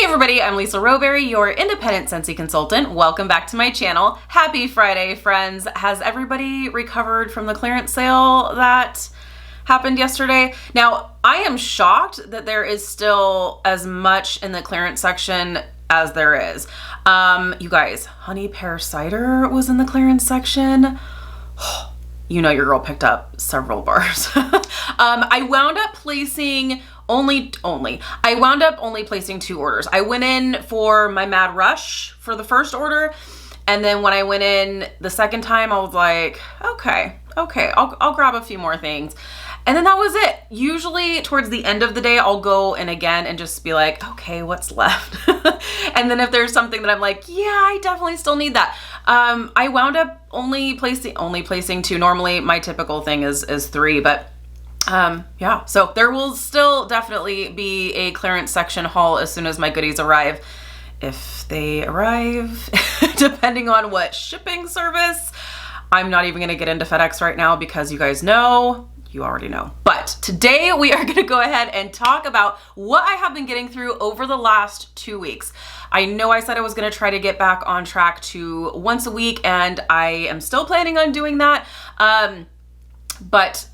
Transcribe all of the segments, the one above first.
everybody, I'm Lisa Rowberry, your independent Scentsy consultant. Welcome back to my channel. Happy Friday, friends. Has everybody recovered from the clearance sale that happened yesterday? Now, I am shocked that there is still as much in the clearance section as there is. You guys, honey pear cider was in the clearance section. You know your girl picked up several bars. I wound up placing only placing 2 orders. I went in for my Mad Rush for the first order, and then when I went in the second time, I was like, okay, I'll grab a few more things. And then that was it. Usually towards the end of the day, I'll go in again and just be like, okay, what's left? And then if there's something that I'm like, yeah, I definitely still need that. I wound up only placing 2. Normally my typical thing is 3, but yeah, so there will still definitely be a clearance section haul as soon as my goodies arrive. If they arrive, depending on what shipping service. I'm not even gonna get into FedEx right now because you guys know, you already know. But today we are gonna go ahead and talk about what I have been getting through over the last 2 weeks. I know I said I was gonna try to get back on track to once a week, and I am still planning on doing that. But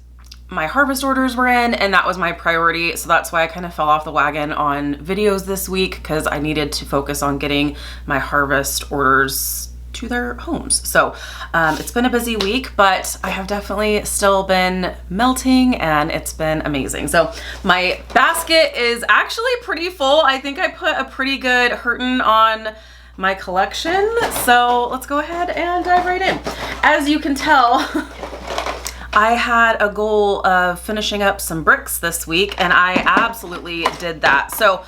my harvest orders were in, and that was my priority. So that's why I kind of fell off the wagon on videos this week, because I needed to focus on getting my harvest orders to their homes. So it's been a busy week, but I have definitely still been melting, and it's been amazing. So my basket is actually pretty full. I think I put a pretty good hurtin' on my collection. So let's go ahead and dive right in. As you can tell, I had a goal of finishing up some bricks this week, and I absolutely did that. So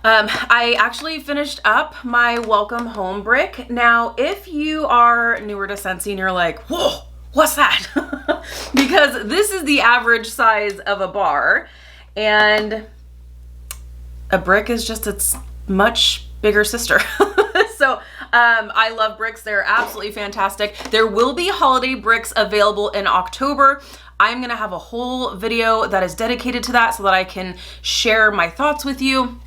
I actually finished up my welcome home brick. Now, if you are newer to Scentsy and you're like, whoa, what's that? Because this is the average size of a bar, and a brick is just its much bigger sister. So I love bricks. They're absolutely fantastic. There will be holiday bricks available in October. I'm gonna have a whole video that is dedicated to that so that I can share my thoughts with you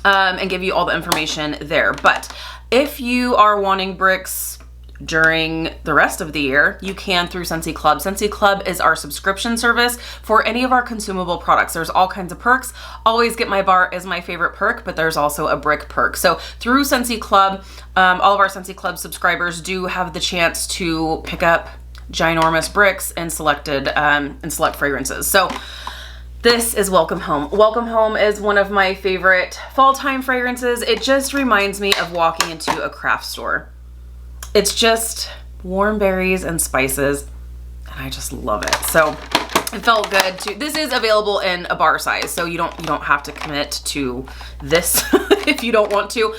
and give you all the information there. But if you are wanting bricks during the rest of the year, you can through Scentsy Club. Scentsy Club is our subscription service for any of our consumable products. There's all kinds of perks. Always Get My Bar is my favorite perk, but there's also a brick perk. So through Scentsy Club, all of our Scentsy Club subscribers do have the chance to pick up ginormous bricks and select fragrances. So this is Welcome Home. Welcome Home is one of my favorite fall time fragrances. It just reminds me of walking into a craft store. It's just warm berries and spices, and I just love it. So it felt good to, this is available in a bar size, so you don't have to commit to this if you don't want to.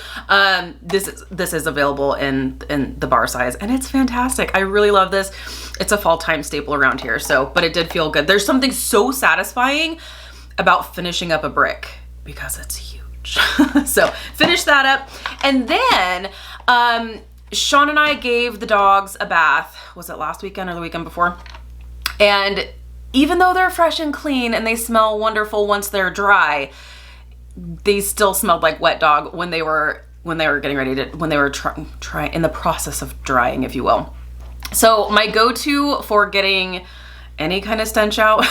This is available in the bar size, and it's fantastic. I really love this. It's a fall time staple around here, so, but it did feel good. There's something so satisfying about finishing up a brick because it's huge. So finish that up, and then Sean and I gave the dogs a bath. Was it last weekend or the weekend before? And even though they're fresh and clean and they smell wonderful once they're dry, they still smelled like wet dog when they were getting ready to, when they were trying in the process of drying, if you will. So my go-to for getting any kind of stench out,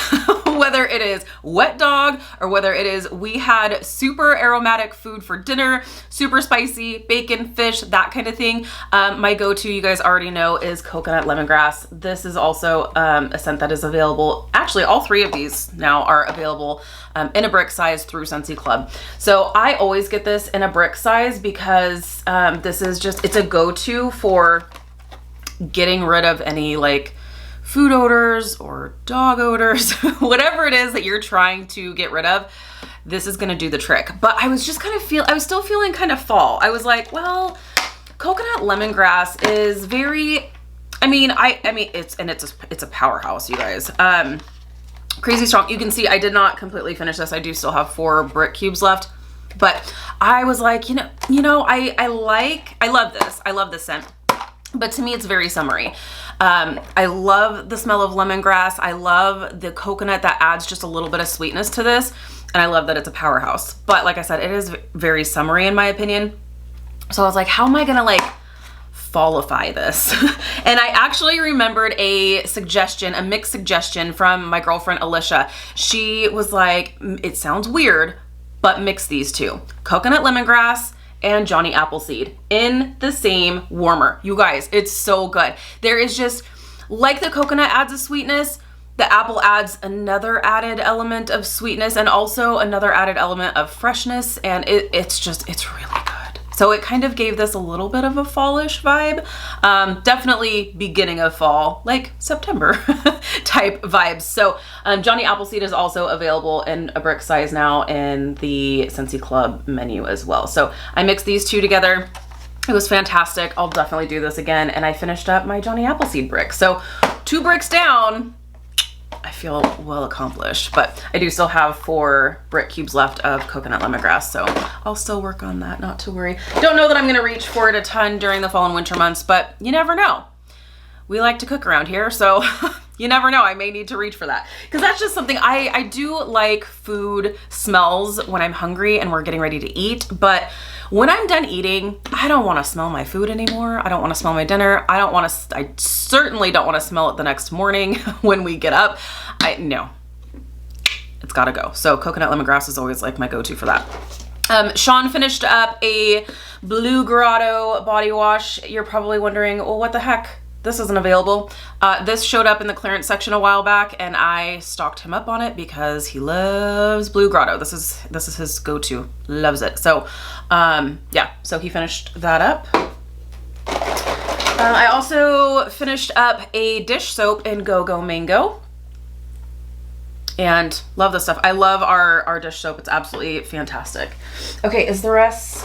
whether it is wet dog or whether it is, we had super aromatic food for dinner, super spicy, bacon, fish, that kind of thing. My go-to, you guys already know, is coconut lemongrass. This is also a scent that is available. Actually, all 3 of these now are available in a brick size through Scentsy Club. So I always get this in a brick size because this is just, it's a go-to for getting rid of any like food odors or dog odors, whatever it is that you're trying to get rid of, this is gonna do the trick. But I was just kind of I was still feeling kind of fall. I was like, well, coconut lemongrass is very, it's a powerhouse, you guys. Crazy strong. You can see I did not completely finish this. I do still have 4 brick cubes left, but I was like, I love this. I love this scent. But to me, it's very summery. I love the smell of lemongrass. I love the coconut that adds just a little bit of sweetness to this. and I love that it's a powerhouse. But like I said, it is very summery in my opinion. So I was like, how am I gonna like fallify this? And I actually remembered a suggestion, a mixed suggestion from my girlfriend Alicia. She was like, it sounds weird, but mix these two, coconut lemongrass and Johnny Appleseed in the same warmer. You guys, it's so good. There is just, like the coconut adds a sweetness, the apple adds another added element of sweetness and also another added element of freshness, and it's really good. So it kind of gave this a little bit of a fallish vibe. Definitely beginning of fall, like September type vibes. So Johnny Appleseed is also available in a brick size now in the Scentsy Club menu as well. So I mixed these two together. It was fantastic. I'll definitely do this again. And I finished up my Johnny Appleseed brick. So 2 bricks down, I feel well accomplished, but I do still have 4 brick cubes left of coconut lemongrass, so I'll still work on that, not to worry. Don't know that I'm gonna reach for it a ton during the fall and winter months, but you never know. We like to cook around here, so you never know, I may need to reach for that. Because that's just something, I do like food smells when I'm hungry and we're getting ready to eat, but when I'm done eating, I don't want to smell my food anymore. I don't want to smell my dinner. I certainly don't want to smell it the next morning when we get up. No, it's gotta go. So coconut lemongrass is always like my go-to for that. Sean finished up a blue Grotto body wash. You're probably wondering, well, what the heck? This isn't available. This showed up in the clearance section a while back and I stocked him up on it because he loves blue Grotto. This is his go-to, loves it. So yeah, so he finished that up. I also finished up a dish soap in Go Go Mango and love this stuff. I love our dish soap. It's absolutely fantastic. Okay, is the rest?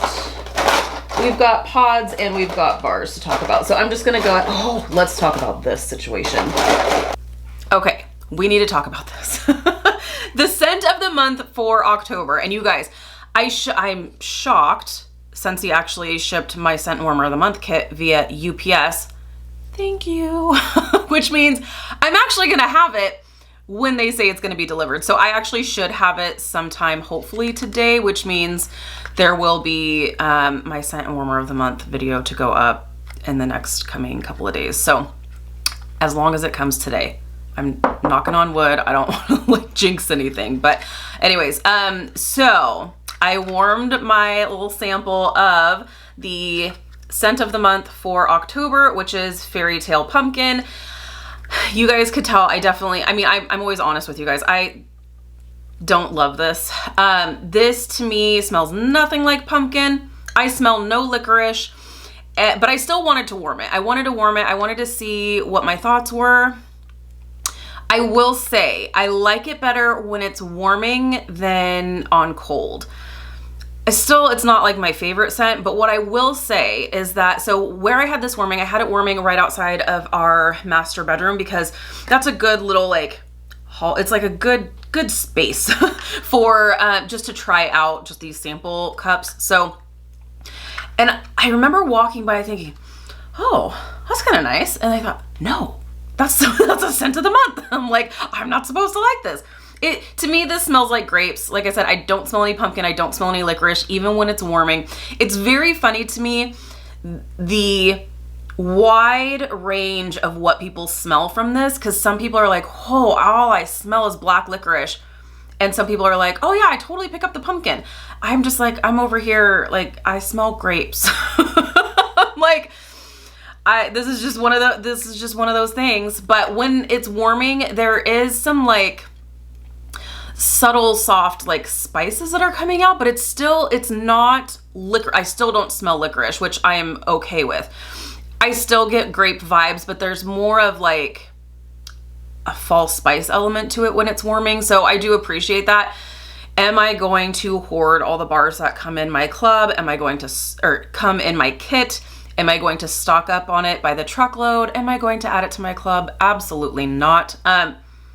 We've got pods and we've got bars to talk about. So I'm just gonna go, oh, let's talk about this situation. Okay, we need to talk about this. The scent of the month for October. And you guys, I'm shocked. Scentsy actually shipped my scent warmer of the month kit via UPS. Thank you. Which means I'm actually gonna have it when they say it's gonna be delivered. So I actually should have it sometime, hopefully today, which means there will be my scent warmer of the month video to go up in the next coming couple of days. So as long as it comes today, I'm knocking on wood. I don't want to like jinx anything, but anyways, so I warmed my little sample of the scent of the month for October, which is Fairy Tale Pumpkin. You guys could tell I'm always honest with you guys. I don't love this. This to me smells nothing like pumpkin. I smell no licorice, but I still wanted to warm it. I wanted to warm it. I wanted to see what my thoughts were. I will say I like it better when it's warming than on cold. It's not like my favorite scent, but what I will say is that, so where I had this warming, I had it warming right outside of our master bedroom because that's a good little like hall. It's like a good space for just to try out just these sample cups. So, and I remember walking by thinking, oh, that's kind of nice. And I thought, no, that's a scent of the month. I'm like, I'm not supposed to like this. To me, this smells like grapes. Like I said, I don't smell any pumpkin. I don't smell any licorice, even when it's warming. It's very funny to me, the wide range of what people smell from this, because some people are like, oh, all I smell is black licorice. And some people are like, oh yeah, I totally pick up the pumpkin. I'm just like, I'm over here, like, I smell grapes. Like, this is just one of those things. But when it's warming, there is some like subtle, soft, like spices that are coming out, but it's not licorice. I still don't smell licorice, which I am okay with. I still get grape vibes, but there's more of like a fall spice element to it when it's warming. So I do appreciate that. Am I going to hoard all the bars that come in my club? Am I going to, or come in my kit? Am I going to stock up on it by the truckload? Am I going to add it to my club? Absolutely not.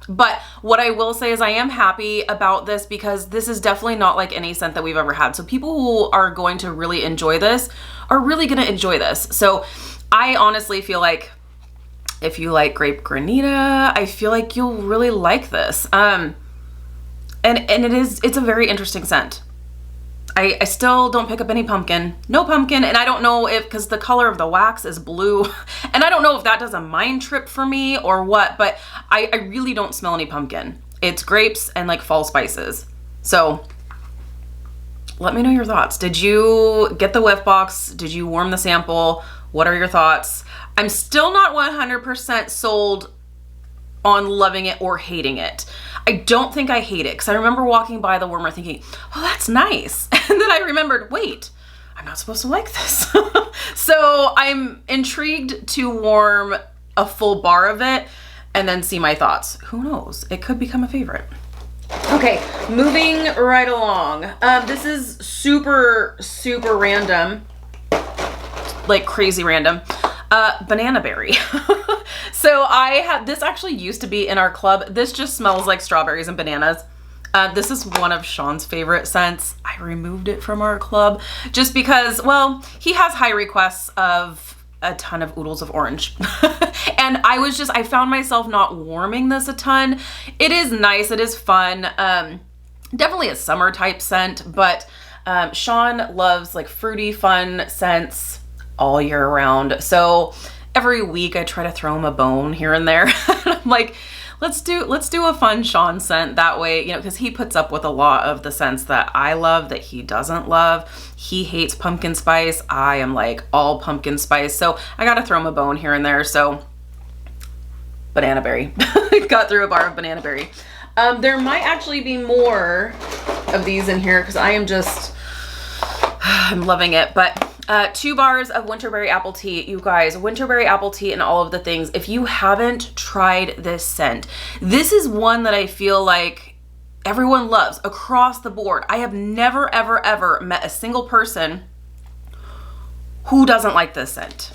But what I will say is I am happy about this because this is definitely not like any scent that we've ever had. So people who are going to really enjoy this are really going to enjoy this. So I honestly feel like if you like grape granita, I feel like you'll really like this. And it's a very interesting scent. I still don't pick up any pumpkin. No pumpkin. And I don't know if, because the color of the wax is blue, and I don't know if that does a mind trip for me or what, but I really don't smell any pumpkin. It's grapes and like fall spices. So let me know your thoughts. Did you get the whiff box? Did you warm the sample? What are your thoughts? I'm still not 100% sold on loving it or hating it. I don't think I hate it because I remember walking by the warmer thinking, oh, that's nice. And then I remembered, wait, I'm not supposed to like this. So I'm intrigued to warm a full bar of it and then see my thoughts. Who knows? It could become a favorite. Okay, moving right along. This is super, super random, like crazy random. Banana berry. So this actually used to be in our club. This just smells like strawberries and bananas. This is one of Sean's favorite scents. I removed it from our club just because, well, he has high requests of a ton of oodles of orange. And I found myself not warming this a ton. It is nice. It is fun. Definitely a summer type scent, but Sean loves like fruity, fun scents all year round. So every week I try to throw him a bone here and there. I'm like, let's do a fun Sean scent that way, you know, because he puts up with a lot of the scents that I love that he doesn't love. He hates pumpkin spice. I am like all pumpkin spice. So I got to throw him a bone here and there. So banana berry. Got through a bar of banana berry. There might actually be more of these in here because I'm loving it. But 2 bars of Winterberry Apple Tea. You guys, Winterberry Apple Tea and all of the things. If you haven't tried this scent, this is one that I feel like everyone loves across the board. I have never, ever, ever met a single person who doesn't like this scent.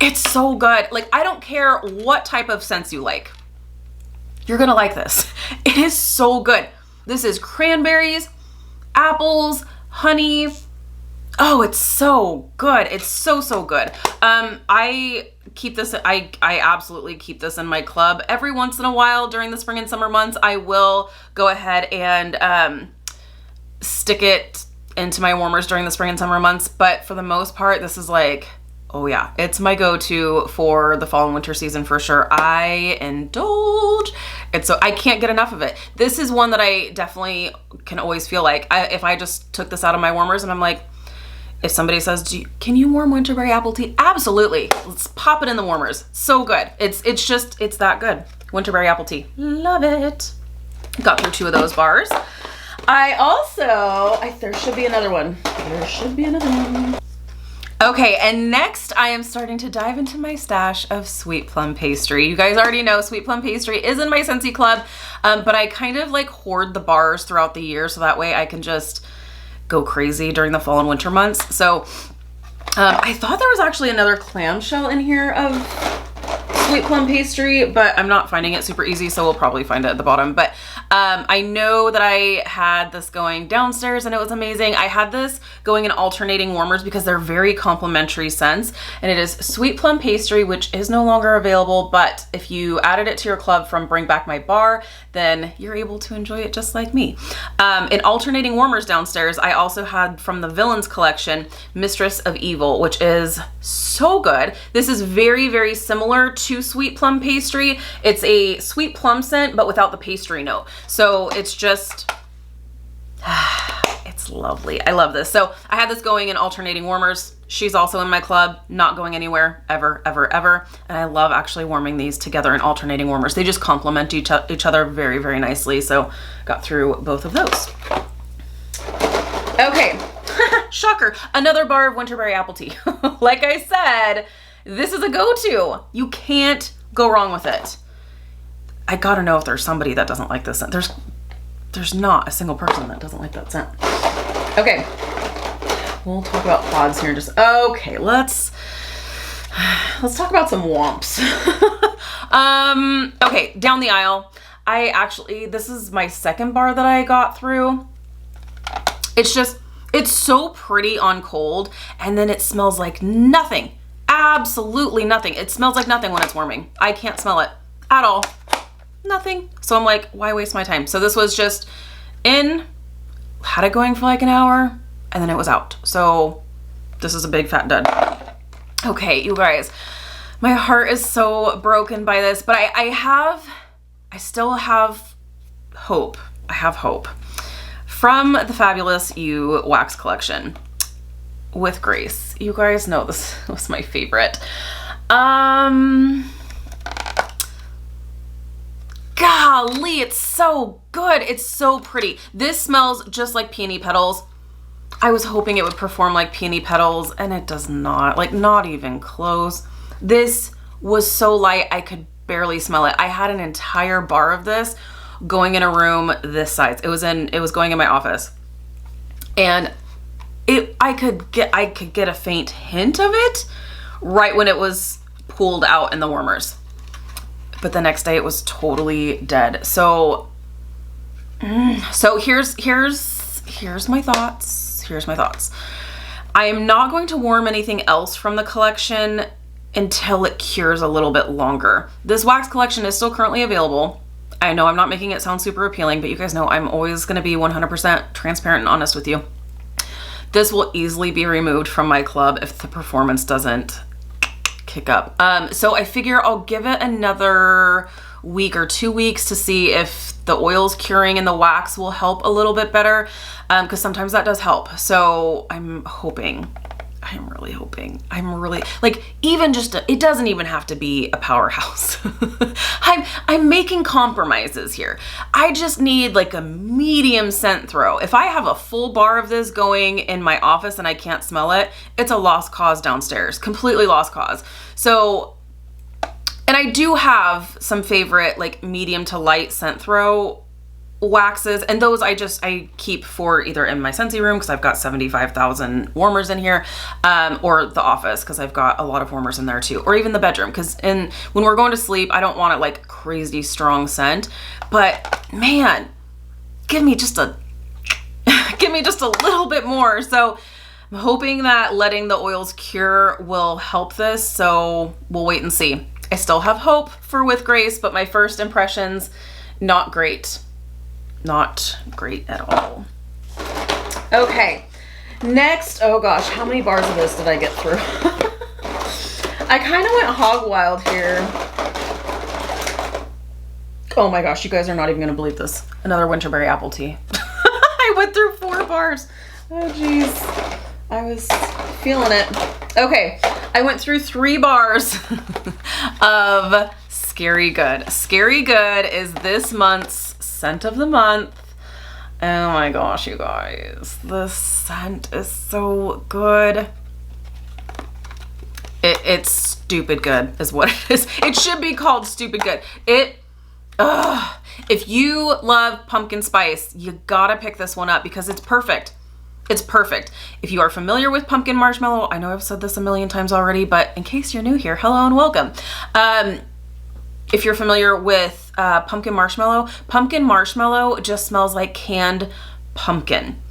It's so good. Like, I don't care what type of scents you like. You're gonna like this. It is so good. This is cranberries, apples, honey. Oh, it's so good. It's so, so good. I keep this, I absolutely keep this in my club. Every once in a while during the spring and summer months, I will go ahead and stick it into my warmers during the spring and summer months. But for the most part, this is like, oh yeah, it's my go-to for the fall and winter season for sure. I indulge. I can't get enough of it. This is one that I definitely can always feel like if I just took this out of my warmers and I'm like, if somebody says, can you warm Winterberry Apple Tea? Absolutely. Let's pop it in the warmers. So good. It's that good. Winterberry Apple Tea. Love it. Got through 2 of those bars. There should be another one. Okay, and next I am starting to dive into my stash of sweet plum pastry. You guys already know sweet plum pastry is in my Scentsy Club, but I kind of like hoard the bars throughout the year so that way I can just go crazy during the fall and winter months. So I thought there was actually another clamshell in here of sweet plum pastry, but I'm not finding it super easy, so we'll probably find it at the bottom. But I know that I had this going downstairs and it was amazing. I had this going in alternating warmers because they're very complementary scents, and it is sweet plum pastry, which is no longer available, but if you added it to your club from Bring Back My Bar, then you're able to enjoy it just like me. In alternating warmers downstairs, I also had from the Villains collection, Mistress of Evil, which is so good. This is very, very similar to sweet plum pastry. It's a sweet plum scent, but without the pastry note. So it's just, it's lovely. I love this. So I had this going in alternating warmers. She's also in my club, not going anywhere ever, ever, ever. And I love actually warming these together in alternating warmers. They just complement each other very, very nicely. So got through both of those. Okay, shocker. Another bar of Winterberry Apple Tea. Like I said, this is a go-to. You can't go wrong with it. I gotta know if there's somebody that doesn't like this scent. There's not a single person that doesn't like that scent. Okay, we'll talk about pods here in just, okay, let's talk about some womps. Okay, down the aisle. This is my second bar that I got through. It's so pretty on cold, and then it smells like nothing. Absolutely nothing. It smells like nothing when it's warming. I can't smell it at all. nothing. So I'm like, why waste my time? So this was just in, had it going for like an hour, and then it was out. So this is a big fat dud. Okay, you guys, my heart is so broken by this, but I still have hope. I have hope. From the Fabulous You wax collection with Grace. You guys know this was my favorite. Golly, it's so good. It's so pretty. This smells just like peony petals. I was hoping it would perform like peony petals, and it does not. Like, not even close. This was so light, I could barely smell it. I had an entire bar of this going in a room this size. It was going in my office. And I could get a faint hint of it right when it was pulled out in the warmers. But the next day it was totally dead. So here's my thoughts. Here's my thoughts. I am not going to warm anything else from the collection until it cures a little bit longer. This wax collection is still currently available. I know I'm not making it sound super appealing, but you guys know I'm always going to be 100% transparent and honest with you. This will easily be removed from my club if the performance doesn't kick up. So I figure I'll give it another week or 2 weeks to see if the oils curing in the wax will help a little bit better, because sometimes that does help. So I'm really hoping. I'm really, like, even just it doesn't even have to be a powerhouse. I'm making compromises here. I just need like a medium scent throw. If I have a full bar of this going in my office and I can't smell it, it's a lost cause downstairs. Completely lost cause. So, and I do have some favorite like medium to light scent throw waxes, and those I keep for either in my Scentsy room because I've got 75,000 warmers in here, or the office because I've got a lot of warmers in there too, or even the bedroom because when we're going to sleep I don't want it like crazy strong scent, but man, give me just a little bit more. So I'm hoping that letting the oils cure will help this, so we'll wait and see. I still have hope for With Grace, but my first impressions, not great. Not great at all. Okay, next, oh gosh, how many bars of this did I get through? I kind of went hog wild here. Oh my gosh, you guys are not even gonna believe this. Another Winterberry Apple Tea. I went through 4 bars. Oh geez, I was feeling it. Okay, I went through 3 bars of Scary Good. Scary Good is this month's scent of the month. Oh my gosh, you guys, this scent is so good. It's stupid good is what it is. It should be called stupid good. If you love pumpkin spice, you gotta pick this one up because it's perfect. It's perfect. If you are familiar with pumpkin marshmallow, I know I've said this a million times already, but in case you're new here, hello and welcome. If you're familiar with pumpkin marshmallow just smells like canned pumpkin.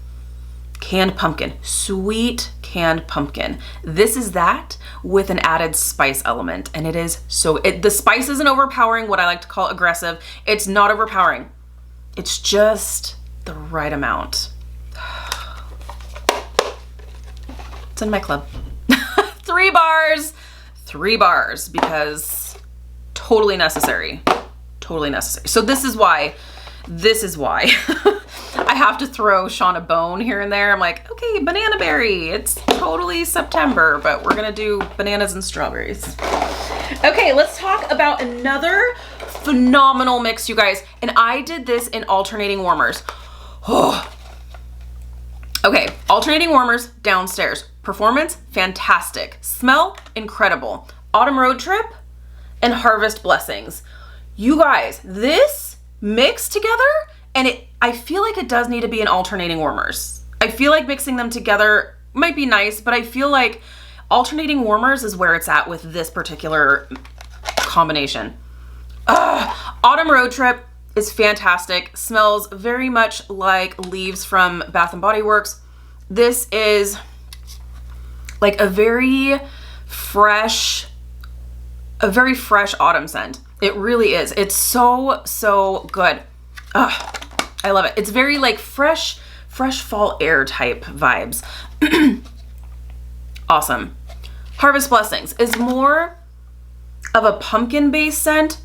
Canned pumpkin. Sweet canned pumpkin. This is that with an added spice element, and it is so, the spice isn't overpowering, what I like to call aggressive. It's not overpowering. It's just the right amount. It's in my club. 3 bars, because totally necessary. Totally necessary. So this is why I have to throw Sean a bone here and there. I'm like, okay, banana berry. It's totally September, but we're gonna do bananas and strawberries. Okay, let's talk about another phenomenal mix, you guys. And I did this in alternating warmers. Oh. Okay, alternating warmers downstairs. Performance, fantastic. Smell, incredible. Autumn Road Trip and Harvest Blessings. You guys, this mixed together, and I feel like it does need to be in alternating warmers. I feel like mixing them together might be nice, but I feel like alternating warmers is where it's at with this particular combination. Autumn Road Trip is fantastic. Smells very much like leaves from Bath & Body Works. This is like a very fresh autumn scent. It really is. It's so, so good. Ugh, I love it. It's very like fresh fall air type vibes. Awesome. Harvest Blessings is more of a pumpkin based scent,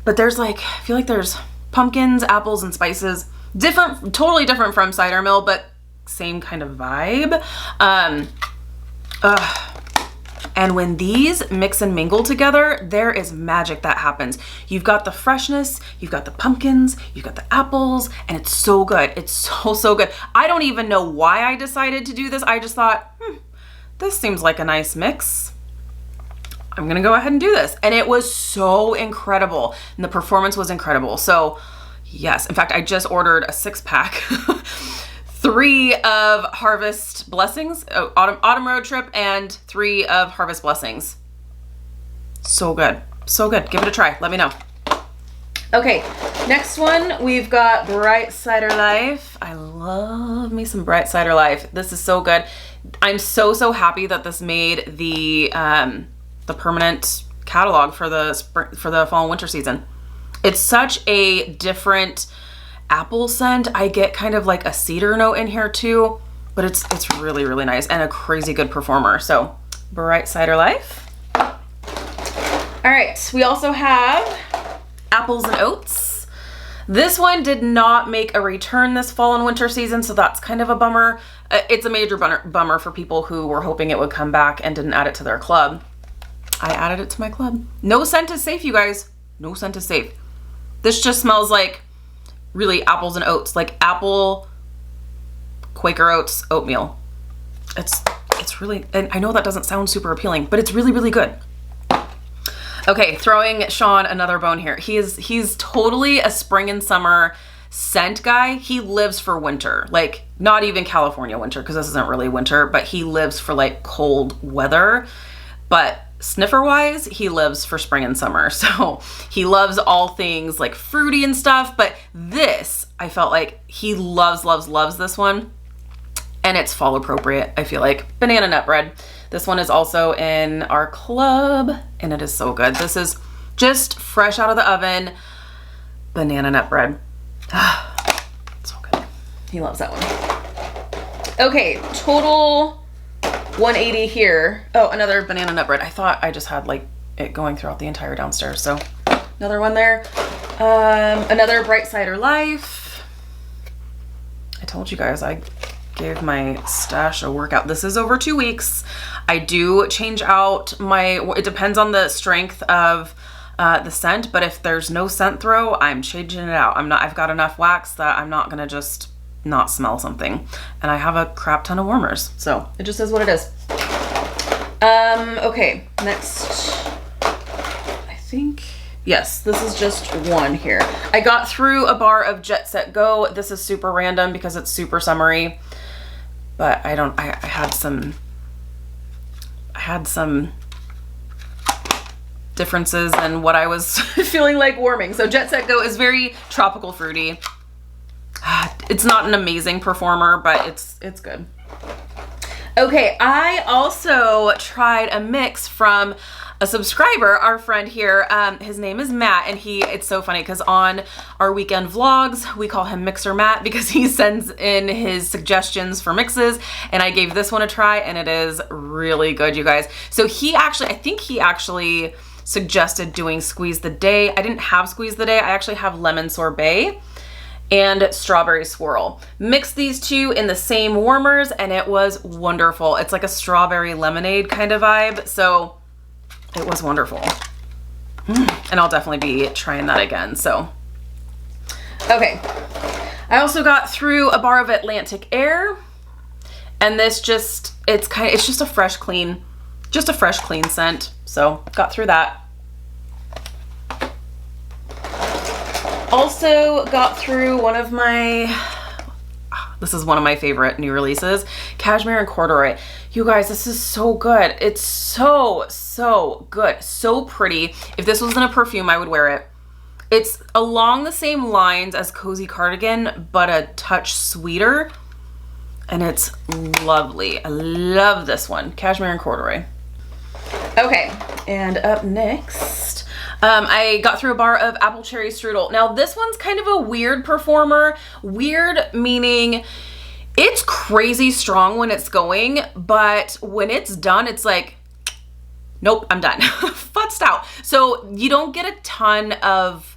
but there's like, I feel like there's pumpkins, apples, and spices. Different, totally different from Cider Mill, but same kind of vibe. And when these mix and mingle together, there is magic that happens. You've got the freshness, you've got the pumpkins, you've got the apples, and it's so good. It's so, so good. I don't even know why I decided to do this. I just thought, this seems like a nice mix. I'm gonna go ahead and do this. And it was so incredible. And the performance was incredible. So yes, in fact, I just ordered a 6-pack. 3 of Harvest Blessings, Autumn Road Trip, and 3 of Harvest Blessings. So good. So good. Give it a try. Let me know. Okay, next one, we've got Bright Cider Life. I love me some Bright Cider Life. This is so good. I'm so, so happy that this made the permanent catalog for the fall and winter season. It's such a different apple scent. I get kind of like a cedar note in here too, but it's really, really nice and a crazy good performer. So Bright Cider Life. All right, we also have Apples and Oats. This one did not make a return this fall and winter season, so that's kind of a bummer. It's a major bummer for people who were hoping it would come back and didn't add it to their club. I added it to my club. No scent is safe, you guys. No scent is safe. This just smells like really apples and oats, like apple, Quaker Oats, oatmeal. It's really, and I know that doesn't sound super appealing, but it's really, really good. Okay, throwing Sean another bone here. He's totally a spring and summer scent guy. He lives for winter, like not even California winter, because this isn't really winter, but he lives for like cold weather. But sniffer wise, he lives for spring and summer. So he loves all things like fruity and stuff, but this, I felt like he loves this one. And it's fall appropriate, I feel like. Banana nut bread. This one is also in our club and it is so good. This is just fresh out of the oven banana nut bread. So good. He loves that one. Okay, total 180 here. Oh, another banana nut bread. I thought I just had like it going throughout the entire downstairs. So another one there. Another Bright Cider Life. I told you guys I gave my stash a workout. This is over 2 weeks. I do change out it depends on the strength of the scent, but if there's no scent throw, I'm changing it out. I've got enough wax that I'm not gonna just not smell something. And I have a crap ton of warmers, so it just is what it is. Okay, next, I think, yes, this is just one here. I got through a bar of Jet Set Go. This is super random because it's super summery, but I had some differences in what I was feeling like warming. So Jet Set Go is very tropical fruity. It's not an amazing performer, but it's good. Okay, I also tried a mix from a subscriber, our friend here. His name is Matt, and it's so funny because on our weekend vlogs, we call him Mixer Matt because he sends in his suggestions for mixes, and I gave this one a try, and it is really good, you guys. So I think he actually suggested doing Squeeze the Day. I didn't have Squeeze the Day. I actually have Lemon Sorbet and Strawberry Swirl. Mixed these two in the same warmers and it was wonderful. It's like a strawberry lemonade kind of vibe, so it was wonderful. And I'll definitely be trying that again, so. Okay, I also got through a bar of Atlantic Air, and this it's just a fresh, clean scent, so got through that. Also got through this is one of my favorite new releases, Cashmere and Corduroy. You guys, this is so good. It's so, so good. So pretty. If this was in a perfume, I would wear it. It's along the same lines as Cozy Cardigan, but a touch sweeter. And it's lovely. I love this one, Cashmere and Corduroy. Okay, and up next, I got through a bar of apple cherry strudel. Now this one's kind of a weird performer. Weird meaning it's crazy strong when it's going, but when it's done, it's like, nope, I'm done. Futzed out. So you don't get a ton of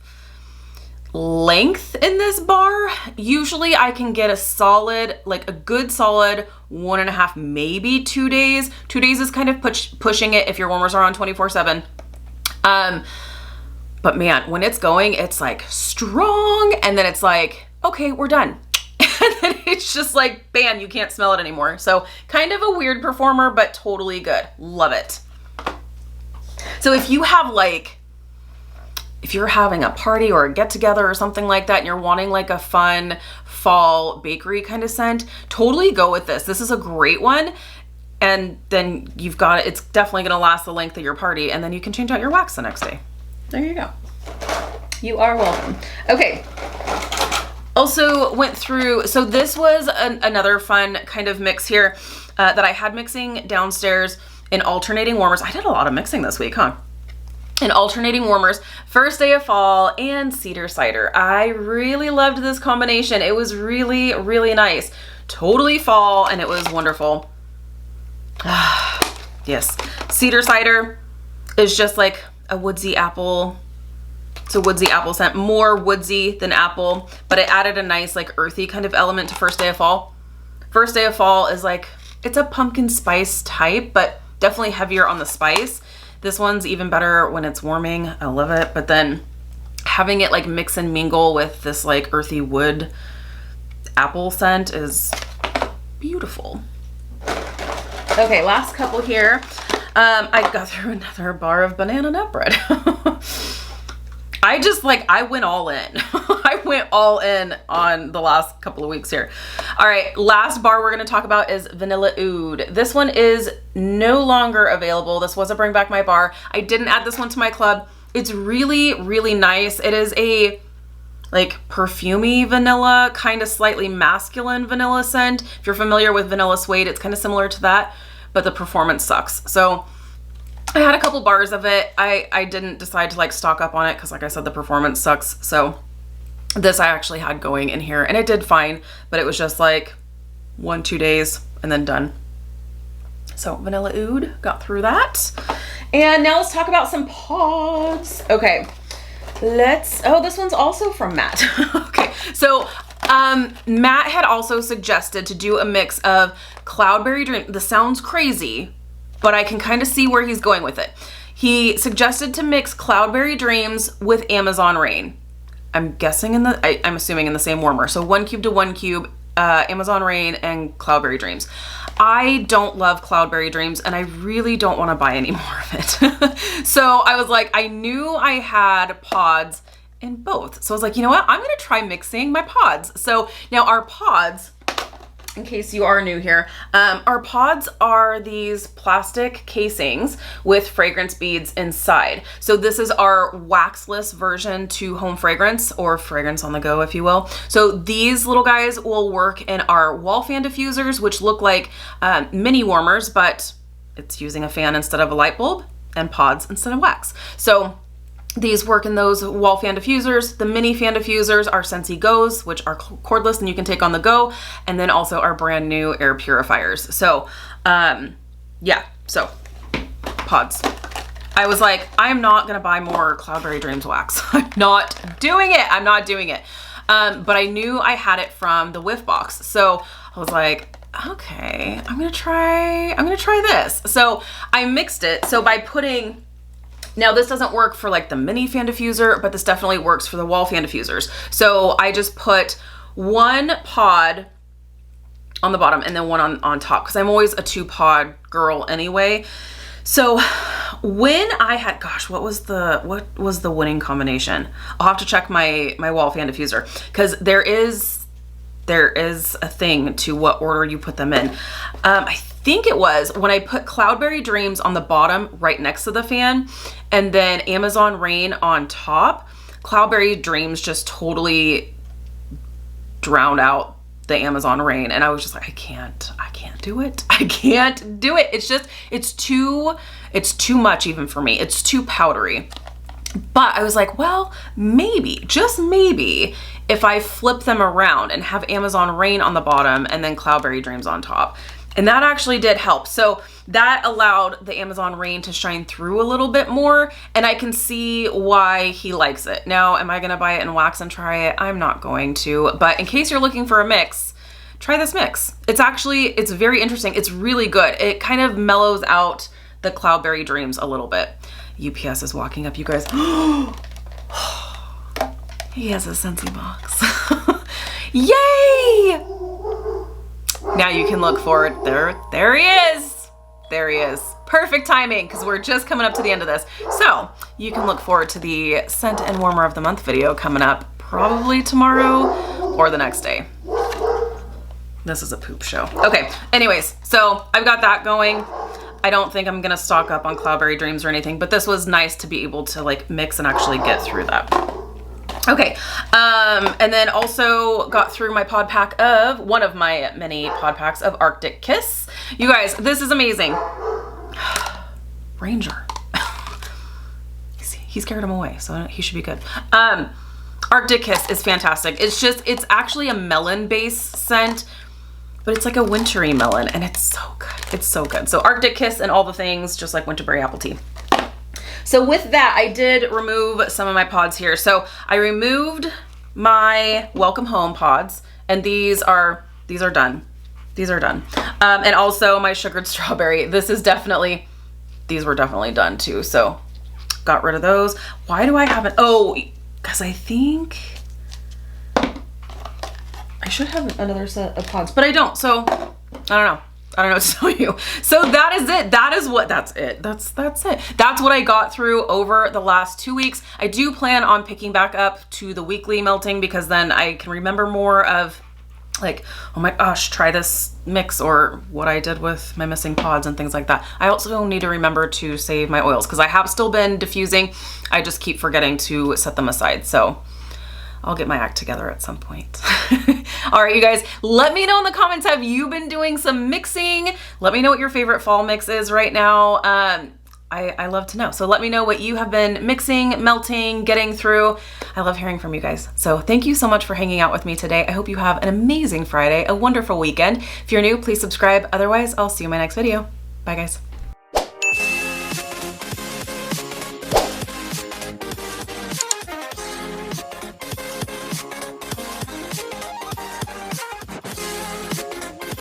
length in this bar. Usually I can get a solid, like a good solid 1.5, maybe 2 days. 2 days is kind of pushing it if your warmers are on 24/7. But man, when it's going, it's like strong, and then it's like, okay, we're done. And then it's just like, bam, you can't smell it anymore. So kind of a weird performer, but totally good. Love it. So if you have like, if you're having a party or a get together or something like that, and you're wanting like a fun fall bakery kind of scent, totally go with this. This is a great one. And then you've got it. It's definitely going to last the length of your party. And then you can change out your wax the next day. There you go. You are welcome. Okay. Also went through, so this was another fun kind of mix here that I had mixing downstairs in alternating warmers. I did a lot of mixing this week, huh? In alternating warmers, First Day of Fall and Cedar Cider. I really loved this combination. It was really, really nice. Totally fall, and it was wonderful. Yes. Cedar Cider is just like a woodsy apple. It's a woodsy apple scent, more woodsy than apple, but it added a nice like earthy kind of element to First Day of Fall. First Day of Fall is like, it's a pumpkin spice type, but definitely heavier on the spice. This one's even better when it's warming. I love it. But then having it like mix and mingle with this like earthy wood apple scent is beautiful. Okay, last couple here. I got through another bar of banana nut bread. I went all in. I went all in on the last couple of weeks here. All right, last bar we're going to talk about is Vanilla Oud. This one is no longer available. This was a Bring Back My Bar. I didn't add this one to my club. It's really, really nice. It is a like perfumey vanilla, kind of slightly masculine vanilla scent. If you're familiar with Vanilla Suede, it's kind of similar to that, but the performance sucks. So I had a couple bars of it. I didn't decide to like stock up on it because like I said, the performance sucks. So this I actually had going in here and it did fine, but it was just like 1-2 days and then done. So Vanilla Oud, got through that. And now let's talk about some pods. Okay, oh, this one's also from Matt. Okay, so Matt had also suggested to do a mix of Cloudberry Dream. This sounds crazy, but I can kind of see where he's going with it. He suggested to mix Cloudberry Dreams with Amazon Rain. I'm guessing I'm assuming in the same warmer. So 1 cube to 1 cube, Amazon Rain and Cloudberry Dreams. I don't love Cloudberry Dreams and I really don't want to buy any more of it. So I was like, I knew I had pods in both. So I was like, you know what? I'm going to try mixing my pods. So now our pods, in case you are new here, our pods are these plastic casings with fragrance beads inside. So this is our waxless version to home fragrance, or fragrance on the go, if you will. So these little guys will work in our wall fan diffusers, which look like mini warmers, but it's using a fan instead of a light bulb, and pods instead of wax. So these work in those wall fan diffusers. The mini fan diffusers are Scentsy Go's, which are cordless and you can take on the go. And then also our brand new air purifiers. So, yeah, so pods. I was like, I'm not going to buy more Cloudberry Dreams wax. I'm not doing it. I'm not doing it. But I knew I had it from the whiff box. So I was like, okay, I'm going to try this. So I mixed it. So by putting, now this doesn't work for like the mini fan diffuser, but this definitely works for the wall fan diffusers. So I just put one pod on the bottom and then one on top, because I'm always a 2-pod girl anyway. So when I had, gosh, what was the winning combination? I'll have to check my wall fan diffuser, because there is a thing to what order you put them in. I think it was when I put Cloudberry Dreams on the bottom right next to the fan and then Amazon Rain on top, Cloudberry Dreams just totally drowned out the Amazon Rain. And I was just like, I can't do it. I can't do it. It's too much even for me. It's too powdery. But I was like, well, maybe, just maybe, if I flip them around and have Amazon Rain on the bottom and then Cloudberry Dreams on top. And that actually did help. So that allowed the Amazon Rain to shine through a little bit more, and I can see why he likes it. Now, am I gonna buy it in wax and try it? I'm not going to, but in case you're looking for a mix, try this mix. It's very interesting. It's really good. It kind of mellows out the Cloudberry Dreams a little bit. UPS is walking up, you guys. He has a Scentsy box. Yay! Now you can look forward. There he is. There he is. Perfect timing, because we're just coming up to the end of this. So you can look forward to the Scent and Warmer of the Month video coming up probably tomorrow or the next day. This is a poop show. Okay, anyways, so I've got that going. I don't think I'm gonna stock up on Cloudberry Dreams or anything, but this was nice to be able to like mix and actually get through that. Okay, and then also got through my pod pack of, one of my many pod packs of Arctic Kiss. You guys, this is amazing. Ranger. He scared him away, so he should be good. Arctic Kiss is fantastic. It's actually a melon-based scent, but it's like a wintry melon, and it's so good. It's so good. So Arctic Kiss and all the things, just like Winterberry Apple Tea. So with that, I did remove some of my pods here. So I removed my Welcome Home pods, and these are done. These are done. And also my sugared strawberry. These were definitely done too. So got rid of those. Why do I have it? Oh, because I think I should have another set of pods, but I don't. So I don't know. I don't know what to tell you. So that is it. That's it. That's it. That's what I got through over the last 2 weeks. I do plan on picking back up to the weekly melting, because then I can remember more of like, oh my gosh, try this mix, or what I did with my missing pods and things like that. I also need to remember to save my oils, because I have still been diffusing. I just keep forgetting to set them aside. So I'll get my act together at some point. All right, you guys, let me know in the comments, have you been doing some mixing? Let me know what your favorite fall mix is right now. I love to know. So let me know what you have been mixing, melting, getting through. I love hearing from you guys. So thank you so much for hanging out with me today. I hope you have an amazing Friday, a wonderful weekend. If you're new, please subscribe. Otherwise, I'll see you in my next video. Bye, guys.